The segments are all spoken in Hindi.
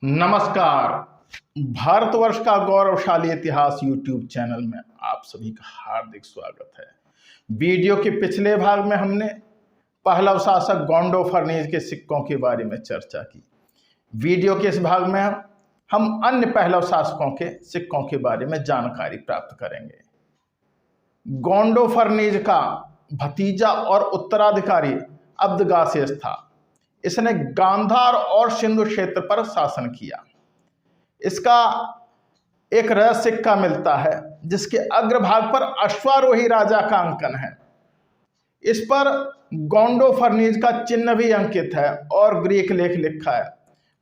नमस्कार। भारतवर्ष का गौरवशाली इतिहास यूट्यूब चैनल में आप सभी का हार्दिक स्वागत है। वीडियो के पिछले भाग में हमने पहलव शासक गोंडो फर्नीज के सिक्कों के बारे में चर्चा की। वीडियो के इस भाग में हम अन्य पहलव शासकों के सिक्कों के बारे में जानकारी प्राप्त करेंगे। गोंडो फर्नीज का भतीजा और उत्तराधिकारी अब्दगासेस था। इसने गांधार और सिंधु क्षेत्र पर शासन किया। इसका एक रजत सिक्का मिलता है जिसके अग्रभाग पर अश्वारोही राजा का अंकन है। इस पर गोंडो फर्नीज का चिन्ह भी अंकित है और ग्रीक लेख लिखा है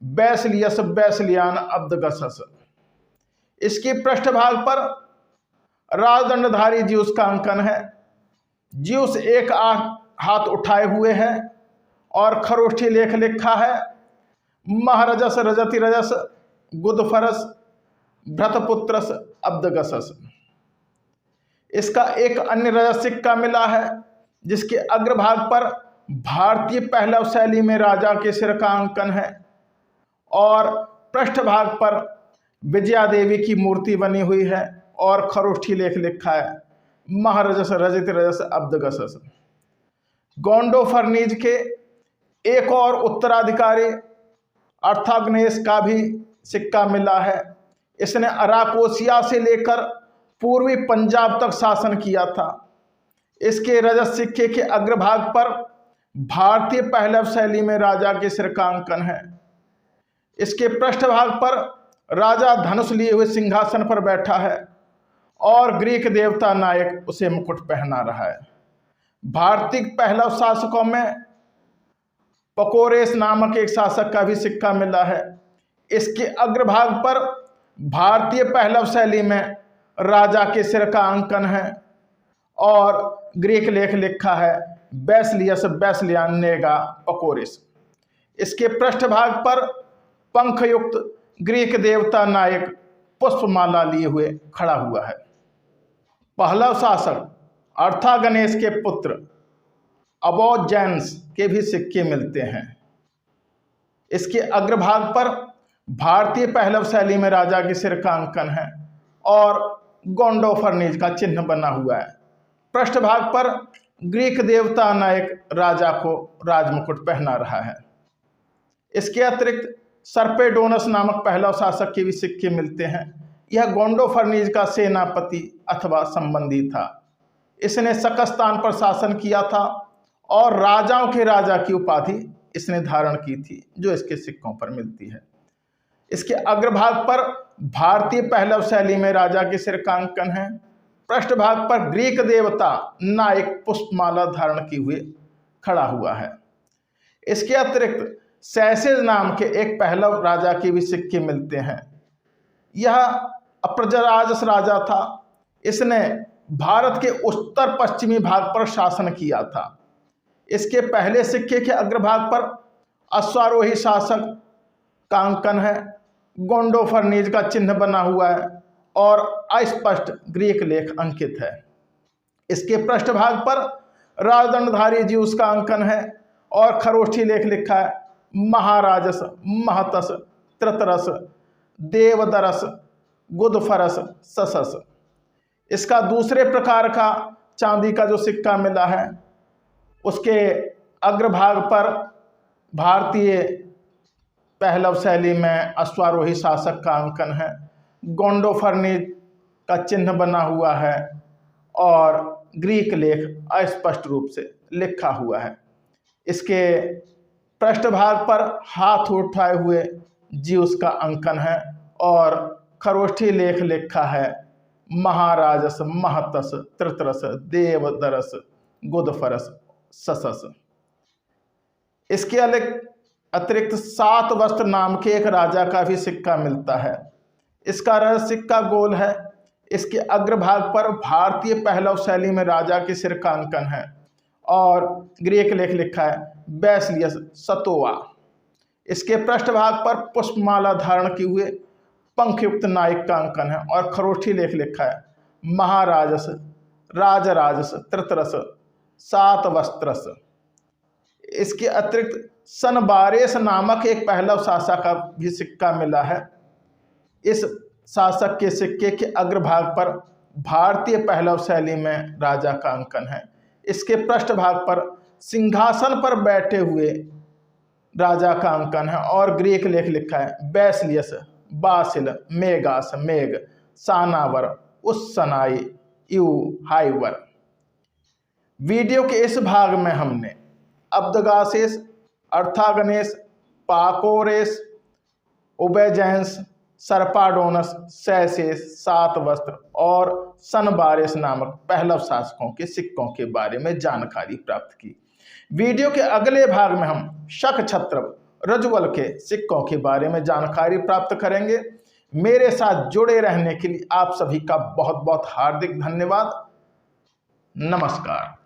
बैसिलियस बैसिलियान अब्दगसस। इसकी पृष्ठभाग पर राजदंडधारी ज्यूस का अंकन है। ज्यूस एक हाथ उठाए हुए है और खरोष्ठी लेख लिखा है महारजस रजति रजस गुदफरस भ्रतपुत्रस अब्दगसस। इसका एक अन्य रजत सिक्का मिला है जिसके अग्रभाग पर भारतीय पहलव शैली में राजा के सिर का अंकन है और पृष्ठभाग पर विजया देवी की मूर्ति बनी हुई है और खरोष्ठी लेख लिखा है महारजस रजति रजस अब्दगसस। गोंडो फर्नीज के एक और उत्तराधिकारी अर्थाग्नेस का भी सिक्का मिला है। इसने अराकोसिया से लेकर पूर्वी पंजाब तक शासन किया था। इसके रजत सिक्के के अग्रभाग पर भारतीय पहलव शैली में राजा के सिर का अंकन है। इसके पृष्ठभाग पर राजा धनुष लिए हुए सिंहासन पर बैठा है और ग्रीक देवता नायक उसे मुकुट पहना रहा है। भारतीय पहलव शासकों में पकोरेस नामक एक शासक का भी सिक्का मिला है। इसके अग्रभाग पर भारतीय पहलव शैली में राजा के सिर का अंकन है और ग्रीक लेख लिखा है बैसिलियस बैसिलियान नेगा पकोरेस। इसके पृष्ठभाग पर पंखयुक्त ग्रीक देवता नायक पुष्पमाला लिए हुए खड़ा हुआ है। पहलव शासक अर्थागनेस के पुत्र अबोजेन्स के भी सिक्के मिलते हैं। इसके अग्रभाग पर भारतीय पहलव शैली में राजा के सिर का अंकन है और गोंडो फर्नीज का चिन्ह बना हुआ है। पृष्ठभाग पर ग्रीक देवता नायक राजा को राजमुकुट पहना रहा है। इसके अतिरिक्त सर्पेडोनस नामक पहलव शासक के भी सिक्के मिलते हैं। यह गोंडो फर्नीज का सेनापति अथवा संबंधी था। इसने सकस्तान पर शासन किया था और राजाओं के राजा की उपाधि इसने धारण की थी जो इसके सिक्कों पर मिलती है। इसके अग्रभाग पर भारतीय पहलव शैली में राजा के सिर का अंकन है। पृष्ठभाग पर ग्रीक देवता नायक पुष्पमाला धारण किए हुए खड़ा हुआ है। इसके अतिरिक्त सैसेज नाम के एक पहलव राजा के भी सिक्के मिलते हैं। यह अप्रजराजस राजा था। इसने भारत के उत्तर पश्चिमी भाग पर शासन किया था। इसके पहले सिक्के के अग्रभाग पर अश्वारोही शासक का अंकन है। गोंडो फर्नीज का चिन्ह बना हुआ है और अस्पष्ट ग्रीक लेख अंकित है। इसके पृष्ठभाग पर राजदंडधारी ज्यूस का अंकन है और खरोष्ठी लेख लिखा है महाराजस महतस त्रतरस देवदरस गुदफरस ससस। इसका दूसरे प्रकार का चांदी का जो सिक्का मिला है उसके अग्रभाग पर भारतीय पहलव शैली में अश्वारोही शासक का अंकन है। गोंडो फर्नीज का चिन्ह बना हुआ है और ग्रीक लेख अस्पष्ट रूप से लिखा हुआ है। इसके पृष्ठभाग पर हाथ उठाए हुए ज्यूस का अंकन है और खरोष्ठी लेख लिखा है महाराजस महतस त्रतरस देवदरस गुदफरस ससस। इसके अतिरिक्त सात वस्त्र नाम के एक राजा का भी सिक्का मिलता है। इसका रजत सिक्का गोल है। इसके अग्रभाग पर भारतीय पहलव शैली में राजा के सिर का अंकन है और ग्रीक लेख लिखा है बैसिलियस सतोवा। इसके पृष्ठभाग पर पुष्पमाला धारण किए हुए पंखयुक्त नायक का अंकन है और खरोष्ठी लेख लिखा है महाराजस राजराजस त्रतरस सात वस्त्रस। इसके अतिरिक्त सनबारेस नामक एक पहलव शासक का भी सिक्का मिला है। इस शासक के सिक्के के अग्रभाग पर भारतीय पहलव शैली में राजा का अंकन है। इसके पृष्ठभाग पर सिंहासन पर बैठे हुए राजा का अंकन है और ग्रीक लेख लिखा है बैसिलियस, बासिल, मेगास, मेग, सानावर, उस्सनाई, यू, हाइवर। वीडियो के इस भाग में हमने अब्दगासेस, अर्थागनेस, पाकोरेस, उबेजेंस, सर्पाडोनस, सैसेस, सात वस्त्र और सनबारेस नामक पहलव शासकों के सिक्कों के बारे में जानकारी प्राप्त की। वीडियो के अगले भाग में हम शक छत्र रजुवल के सिक्कों के बारे में जानकारी प्राप्त करेंगे। मेरे साथ जुड़े रहने के लिए आप सभी का बहुत बहुत हार्दिक धन्यवाद। नमस्कार।